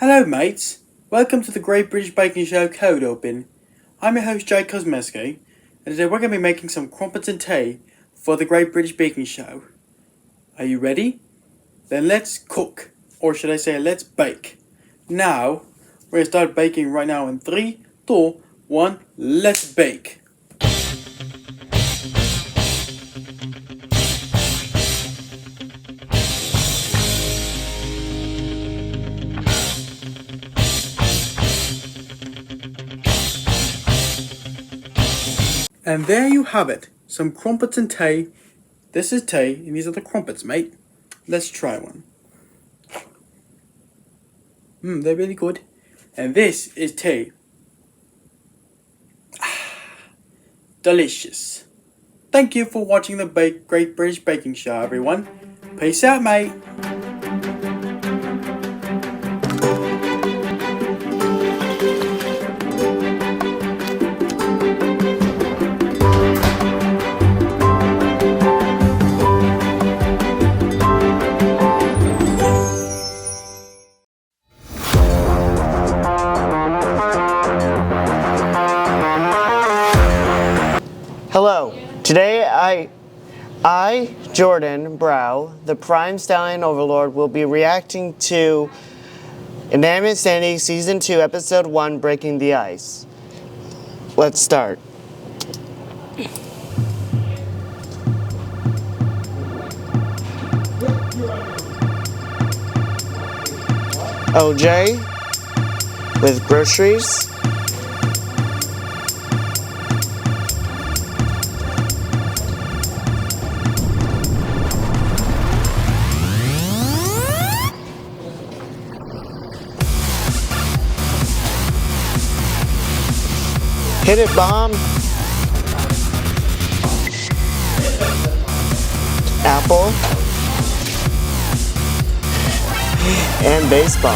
Hello mates, welcome to the Great British Baking Show Cold Open. I'm your host Jay Kosmeski, and today we're going to be making some crumpets and tea for the Great British Baking Show. Are you ready? Then let's cook, or should I say let's bake. Now, we're going to start baking right now in 3, 2, 1, let's bake. And there you have it, some crumpets and tea. This is tea, and these are the crumpets, mate. Let's try one. They're really good. And this is tea. Delicious. Thank you for watching the Great British Baking Show, everyone. Peace out, mate. Hello. Today I, Jordan Brow, the Prime Stallion Overlord, will be reacting to Inanimate Insanity Season 2, Episode 1, Breaking the Ice. Let's start. OJ with groceries. Hit it, bomb. Apple. And baseball.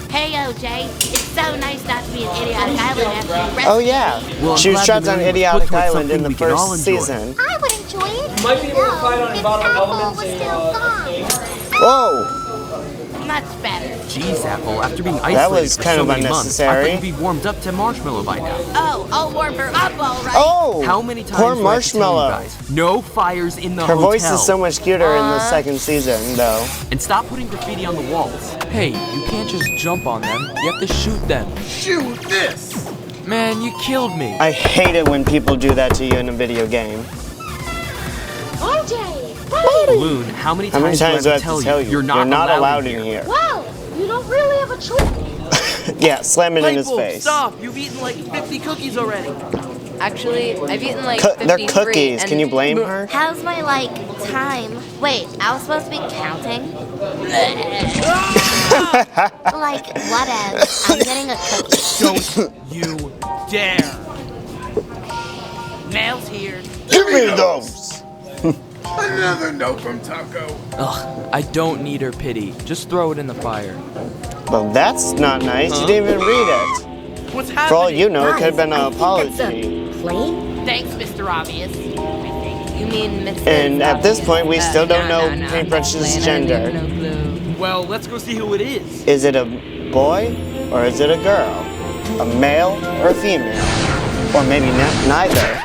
Hey, OJ. It's so nice not to be an idiotic island after you Oh, yeah. Well, She was trapped on Idiotic Island in the we can all first enjoy. season. I would enjoy it. Might be able to fight on environmental elements was and still gone. Whoa! much better. Jeez, Apple, after being isolated That was for kind so of many months, I unnecessary. thought you'd be warmed up to marshmallow by now. Oh, I'll warm her up, all right. Oh! How many times Poor do I have to tell you Marshmallow. guys? No fires in the Her hotel. voice is so much cuter in the second season, though. And stop putting graffiti on the walls. Hey, you can't just jump on them. You have to shoot them. Shoot this! Man, you killed me. I hate it when people do that to you in a video game. RJ, Balloon, how many times do I have to tell tell you? you? You're not allowed in here. wow, you don't really have a choice. Yeah, slam it in his Lightbulb, face. stop! You've eaten like 50 cookies already. Actually, I've eaten like 53. They're cookies. And Can you blame her? How's my, time? Wait, I was supposed to be counting? Like, what else? I'm getting a cookie. Don't you dare! Nails here. Give me those! Another note from Taco. Ugh, I don't need her pity. Just throw it in the fire. Well, that's not nice. You didn't even read it. What's happening? For all you know, it could have been an I think apology. that's a plane? Thanks, Mr. Obvious. You mean Mrs. And at this point, we still don't no, know Paintbrush's gender. No clue. Well, let's go see who it is. Is it a boy or is it a girl? A male or a female? Or maybe neither.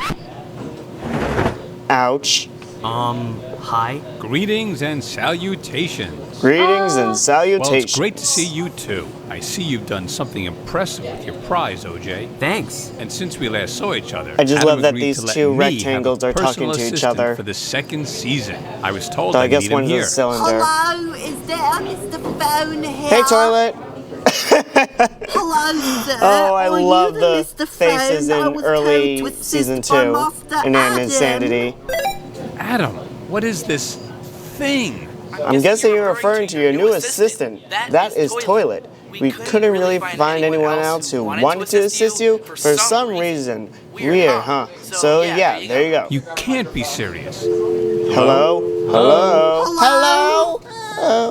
Ouch. Hi? Greetings and salutations. Greetings and Well, salutations. it's great to see you too. I see you've done something impressive with your prize, OJ. Thanks. And since we last saw each other, I just Adam love that agreed these to let two me rectangles have a are talking personal to each assistant other. for the second season. I was told So I I'd guess need him one's here. a cylinder. Hello, is there a Mr. Phone here? Hey, toilet! Hello, sir. Oh, I Are you love the the Mr. faces Phone I in was early told to assist season my 2. master, Inanimate Adam? Insanity. Adam, what is this thing? I'm guessing you're referring to your new assistant. That is Toilet. We couldn't really find anyone else who wanted to assist you for some reason. Weird, huh? So yeah, there you go. You can't be serious. Hello? Hello? Hello?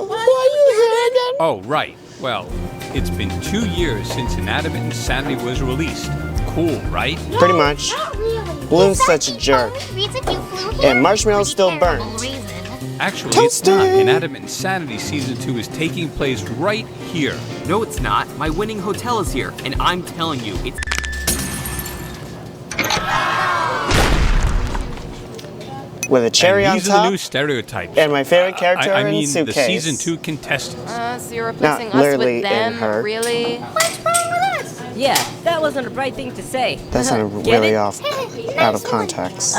Why are you here again? Oh, right. Well, it's been 2 years since Inanimate Insanity was released. Cool, right? Pretty much. Not really. Balloon's such a jerk. The reason you flew here And Marshmallow's for the still terrible burnt. reason. Actually, it's not. Inanimate Insanity Season 2 is taking place right here. No, it's not. My winning hotel is here, and I'm telling you, it's. With a cherry and on these top. are the new stereotypes. And my favorite character I in mean, the suitcase. the Season 2 contestants. So you're replacing us literally with in them? her. Really? What's wrong with us? Yeah, that wasn't a bright thing to say. That sounded Get really it? off, out of context.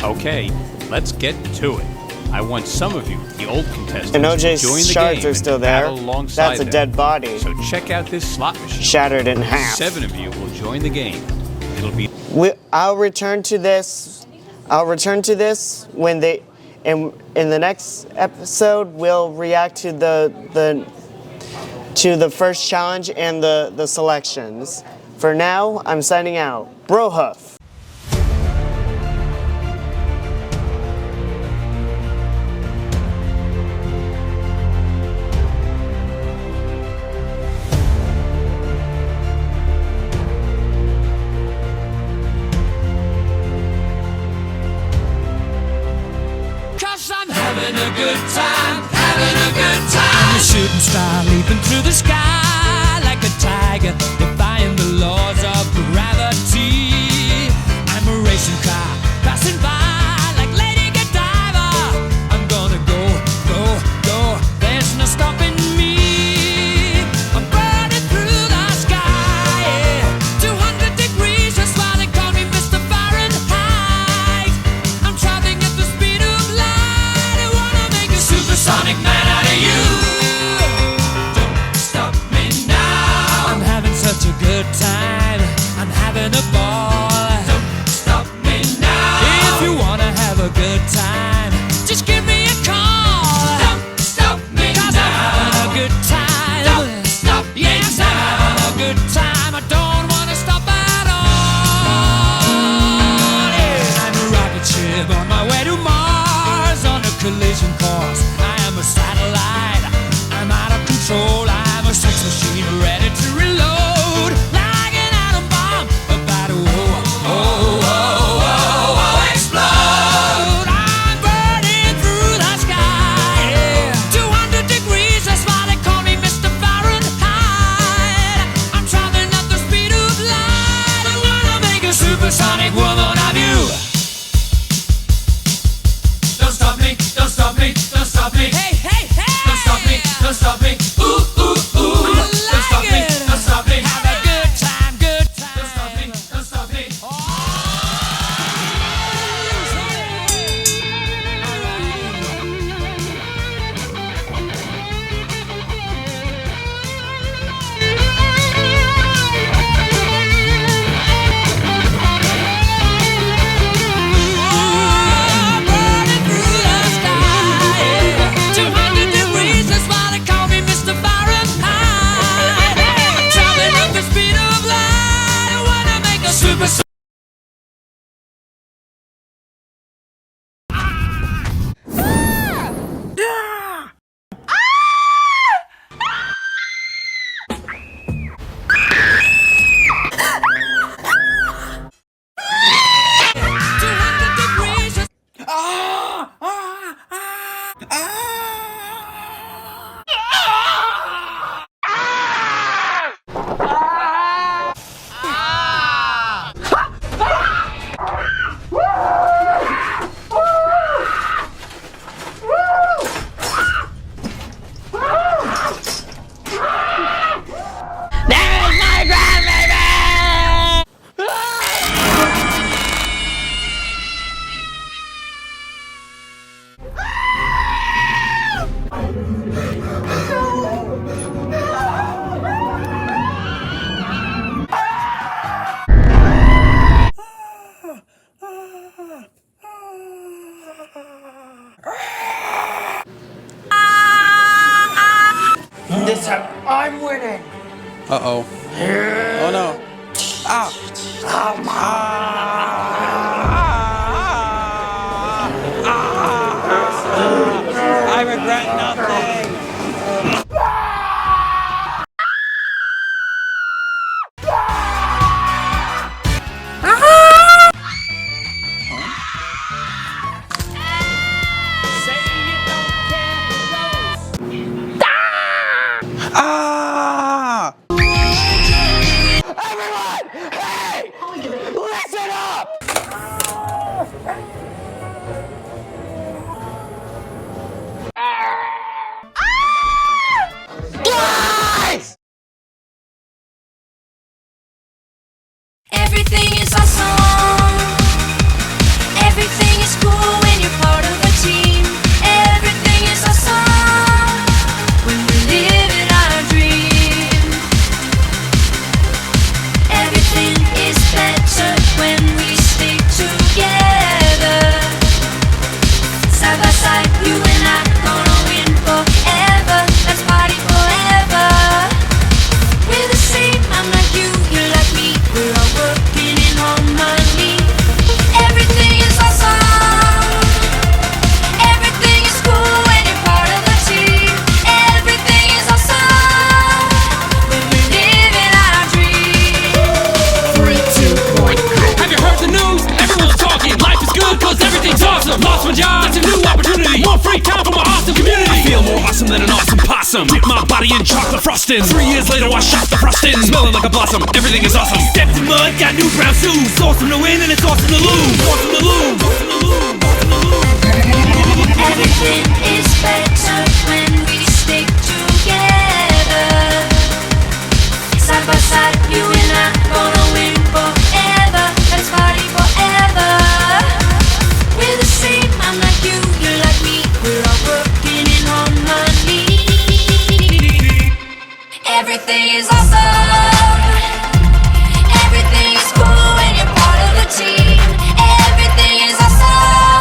Okay, let's get to it. I want some of you, the old contestants, And to OJ's join the shards game are and still there. battle alongside That's a them. dead body. So check out this slot machine. Shattered in half. 7 of you will join the game. It'll be I'll return to this. I'll return to this when they, in the next episode, we'll react to the first challenge and the selections. For now, I'm signing out. Brohoof. I'm a shooting star leaping through the sky like a tiger, defying the laws of gravity. I'm a racing car passing by like Lady Godiva. I'm gonna go, go, go. There's no stopping me. I'm burning through the sky, yeah. 200 degrees, that's why they call me Mr. Fahrenheit. I'm traveling at the speed of light. I wanna make a supersonic man out of you. Don't stop me now. I'm having such a good time. I'm having a ball. Don't stop me now. If you wanna have a good time, just give me a call. Don't stop me now. 'Cause I'm having a good time. Don't stop me now. Yes, I'm having a good time. I don't wanna stop at all. Yeah. I'm a rocket ship on my way to Mars on a collision course. I am a satellite. I'm out of control. I'm a sex machine ready to reload. Like an atom bomb about to explode. I'm burning through the sky. Yeah. 200 degrees, that's why they call me Mr. Fahrenheit. I'm traveling at the speed of light. I wanna make a supersonic woman of you. Don't stop me, don't stop me, don't stop me. Hey, hey, hey! Don't stop me, don't stop me. Ooh, ooh, ooh. Don't stop me, don't stop me. Have a good time, good time. Don't stop me, don't stop me. I'm burning through the sky. 200 degrees, that's why they call me Mr. Fahrenheit. I'm traveling at the speed of light. I wanna make a super. This time, I'm winning. Uh-oh. Oh no. I regret nothing. Say Ah! Everyone! Hey! Listen up! Guys! Everything is awesome. Everything is cool when you're part of a team. Everything is awesome when we're living our dream. Everything is better when we stick together. Side by side, you and I gonna win forever. Let's party forever. We're the same, I'm like you, you're like me. We're all working in harmony. Everything is awesome. Everything is cool when you're part of a team. Everything is awesome when we're living our dream. 3, 2, 1, go. Have you heard the news? Everyone's talking. Life is good cause everything's awesome. Lost my job, it's a new opportunity. More free time for my awesome community. I feel more awesome than an awesome possum. Dip my body in chocolate frosting. 3 years later I shot the frosting. Smelling like a blossom, everything is awesome. Stepped in mud, got new brown shoes. It's awesome to win and it's awesome to lose. Awesome to lose. Awesome to lose. Awesome to lose. Everything is better when we stick together. Side by side, you and I gonna win forever. Let's party forever. We're the same, I'm like you, you're like me. We're all working in harmony. Everything is awesome. Everything is cool when you're part of a team. Everything is awesome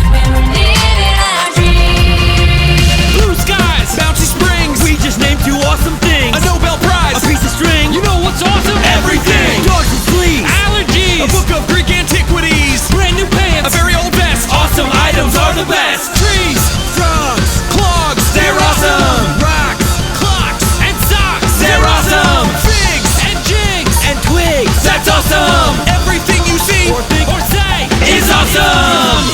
when we're living our dream. Blue skies, bouncy springs. We just named 2 awesome things. A Nobel Prize, a piece of string. You know what's awesome? Everything. Dogs and fleas, allergies, a book of Greek antiquities, brand new pants, a very old vest. Awesome items are the best. Trees, frogs, clogs, they're awesome. Rocks, clocks, and socks, they're awesome. Figs and jigs and twigs, that's awesome. Everything you see or think or say is awesome.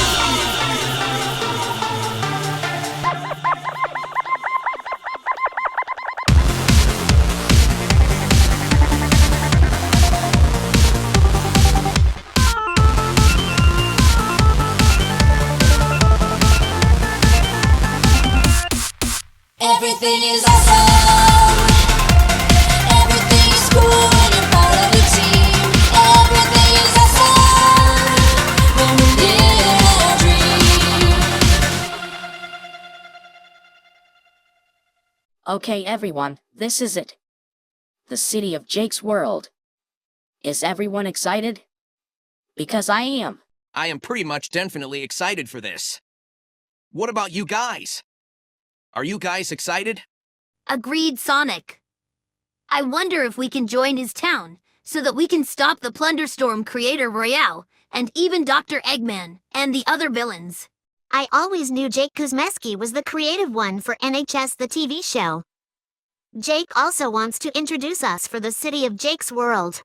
Everything is awesome. Everything is cool when you're part of the team. Everything is awesome when we're living our dream. Okay, everyone, this is it. The city of Jake's World. Is everyone excited? Because I am. I am pretty much definitely excited for this. What about you guys? Are you guys excited? Agreed, Sonic. I wonder if we can join his town so that we can stop the Plunderstorm creator Royale and even Dr. Eggman and the other villains. I always knew Jake Kuzmeski was the creative one for NHS the TV show. Jake also wants to introduce us for the city of Jake's World.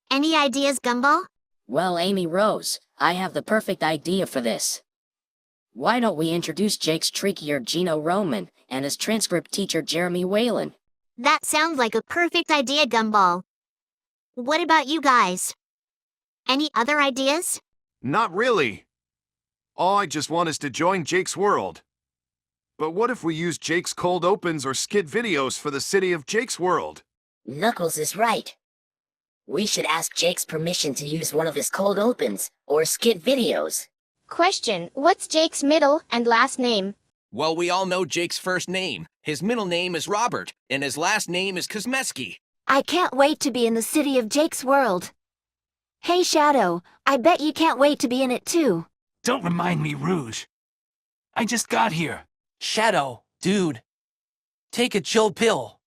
Any ideas, Gumball? Well, Amy Rose, I have the perfect idea for this. Why don't we introduce Jake's trickier Gino Roman and his transcript teacher Jeremy Whalen? That sounds like a perfect idea, Gumball. What about you guys? Any other ideas? Not really. All I just want is to join Jake's World. But what if we use Jake's cold opens or skit videos for the city of Jake's World? Knuckles is right. We should ask Jake's permission to use one of his cold opens or skit videos. Question, what's Jake's middle and last name? Well, we all know Jake's first name. His middle name is Robert, and his last name is Kuzmeski. I can't wait to be in the city of Jake's World. Hey, Shadow, I bet you can't wait to be in it too. Don't remind me, Rouge. I just got here. Shadow, dude. Take a chill pill.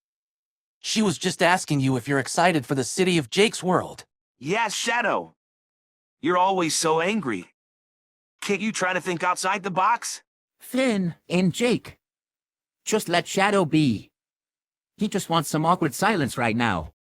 She was just asking you if you're excited for the city of Jake's World. Yeah, Shadow. You're always so angry. Can't you try to think outside the box? Finn and Jake. Just let Shadow be. He just wants some awkward silence right now.